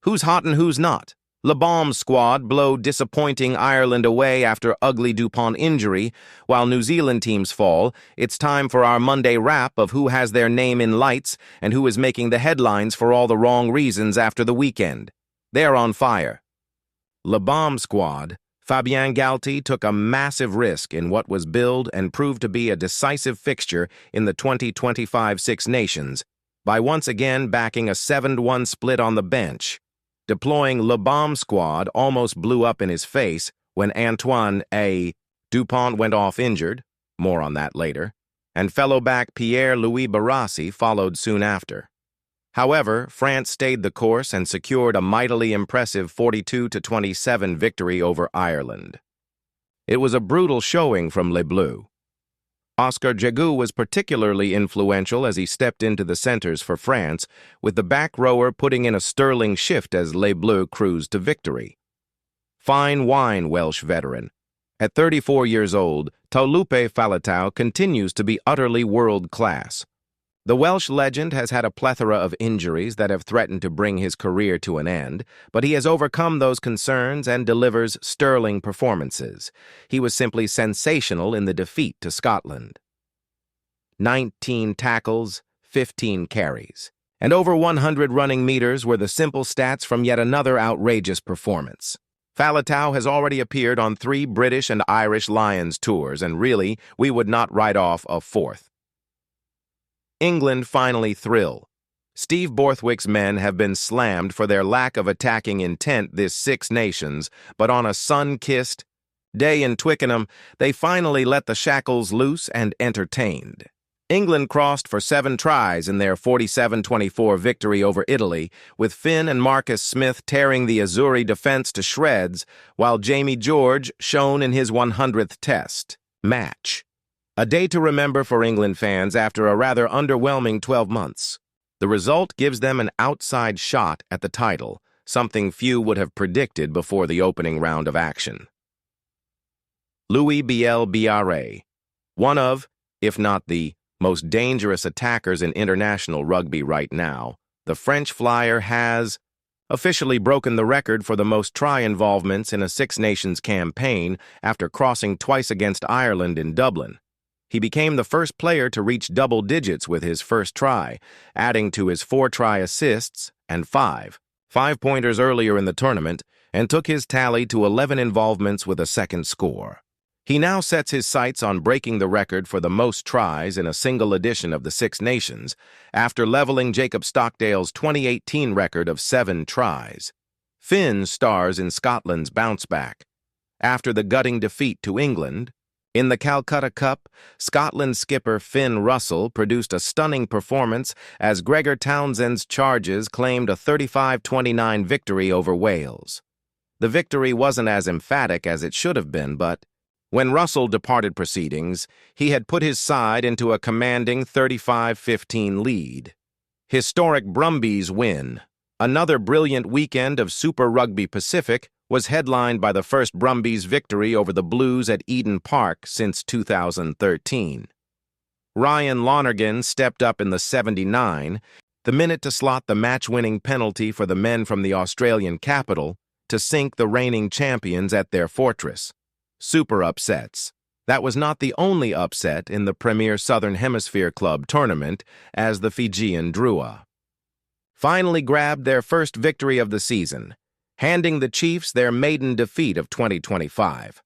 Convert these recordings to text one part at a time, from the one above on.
Who's hot and who's not? LeBombSquad blow disappointing Ireland away after ugly Dupont injury. While New Zealand teams fall, it's time for our Monday wrap of who has their name in lights and who is making the headlines for all the wrong reasons after the weekend. They're on fire. LeBombSquad, Fabien Galthy took a massive risk in what was billed and proved to be a decisive fixture in the 2025 Six Nations by once again backing a 7-1 split on the bench. Deploying LeBombSquad almost blew up in his face when Antoine Dupont went off injured, more on that later, and fellow back Pierre-Louis Barassi followed soon after. However, France stayed the course and secured a mightily impressive 42-27 victory over Ireland. It was a brutal showing from Les Bleus. Oscar Jagu was particularly influential as he stepped into the centers for France, with the back rower putting in a sterling shift as Les Bleus cruised to victory. Fine wine, Welsh veteran. At 34 years old, Taulupe Faletau continues to be utterly world-class. The Welsh legend has had a plethora of injuries that have threatened to bring his career to an end, but he has overcome those concerns and delivers sterling performances. He was simply sensational in the defeat to Scotland. 19 tackles, 15 carries, and over 100 running meters were the simple stats from yet another outrageous performance. Faletau has already appeared on 3 British and Irish Lions tours, and really, we would not write off a 4th. England finally thrill. Steve Borthwick's men have been slammed for their lack of attacking intent this Six Nations, but on a sun-kissed day in Twickenham, they finally let the shackles loose and entertained. England crossed for 7 tries in their 47-24 victory over Italy, with Finn and Marcus Smith tearing the Azzurri defense to shreds, while Jamie George shone in his 100th Test match. A day to remember for England fans after a rather underwhelming 12 months. The result gives them an outside shot at the title, something few would have predicted before the opening round of action. Louis Biel-Biarré, one of, if not the most dangerous attackers in international rugby right now, the French flyer has officially broken the record for the most try involvements in a Six Nations campaign after crossing twice against Ireland in Dublin. He became the first player to reach double digits with his first try, adding to his 4 try assists and 5 5-pointers earlier in the tournament, and took his tally to 11 involvements with a second score. He now sets his sights on breaking the record for the most tries in a single edition of the Six Nations, after leveling Jacob Stockdale's 2018 record of 7 tries. Finn stars in Scotland's bounce-back. After the gutting defeat to England, in the Calcutta Cup, Scotland skipper Finn Russell produced a stunning performance as Gregor Townsend's Charges claimed a 35-29 victory over Wales. The victory wasn't as emphatic as it should have been, but when Russell departed proceedings, he had put his side into a commanding 35-15 lead. Historic Brumbies win. Another brilliant weekend of Super Rugby Pacific was headlined by the first Brumbies victory over the Blues at Eden Park since 2013. Ryan Lonergan stepped up in the 79, the minute to slot the match-winning penalty for the men from the Australian capital to sink the reigning champions at their fortress. Super upsets. That was not the only upset in the premier Southern Hemisphere Club tournament, as the Fijian Drua finally grabbed their first victory of the season, handing the Chiefs their maiden defeat of 2025.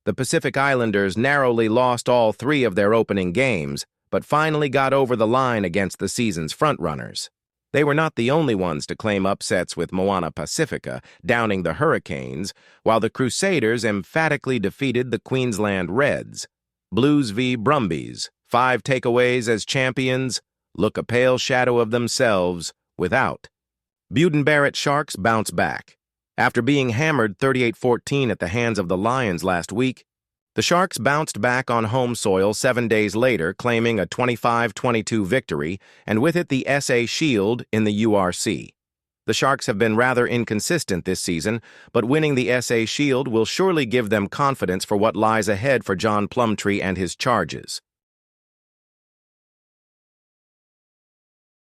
The Pacific Islanders narrowly lost all 3 of their opening games, but finally got over the line against the season's frontrunners. They were not the only ones to claim upsets with Moana Pacifica, downing the Hurricanes, while the Crusaders emphatically defeated the Queensland Reds. Blues v. Brumbies, 5 takeaways as champions, look a pale shadow of themselves without. Buden-Barrett Sharks bounce back. After being hammered 38-14 at the hands of the Lions last week, the Sharks bounced back on home soil 7 days later, claiming a 25-22 victory, and with it the SA Shield in the URC. The Sharks have been rather inconsistent this season, but winning the SA Shield will surely give them confidence for what lies ahead for John Plumtree and his Charges.